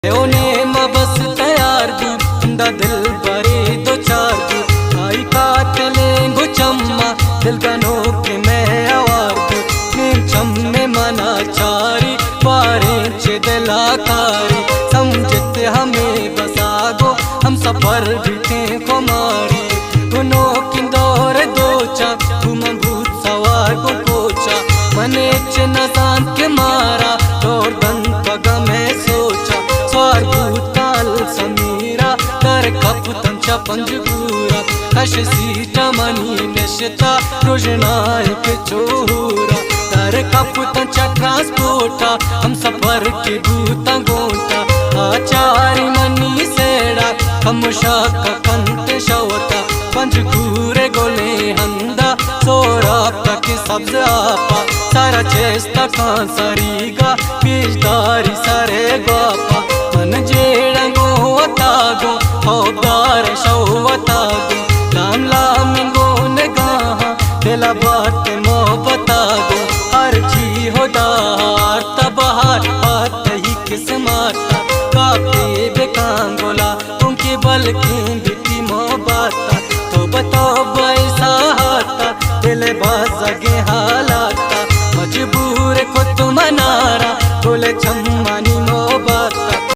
बस तैयार दा दिल बरे दो चार दी आई काट लेंगो चम्मा दिल गनो के मैं आवार दो चम्मे मना चारी पारे चे दिलाकारी समझते हमें बसागो हम सफर भी को मारी गुनो किंदौर दोचा तुम भूत सवार को कोचा मने च नजान के मारा तोर दन पग में सोचा स्वार भूताल समीरा तर कपुतन चा पंजगूरा कश सीटा मनी निश्ता रोजनायक चोरा तर कपुतन चा ट्रांसपोर्टा हम सफर के भूता गोटा आचारी मनी सेड़ा कमुशा का कंत शवता पंजगूरे गोले हंदा सोरा के सब्ज आपा सारा चेस्ता कांसरीगा पेशदारी सारे बापा मन जेड़ा गो वतागो होदार शवतागो नाम लामिंगो नगाहा दिला बात मोहब्बतागो हर जी होदार तबहार बात ही किस्मता कापे बेकांगोला उनके बल की बिटी मोहब्बता तो बताओ बैसा हाता दिल बाज़ के हाल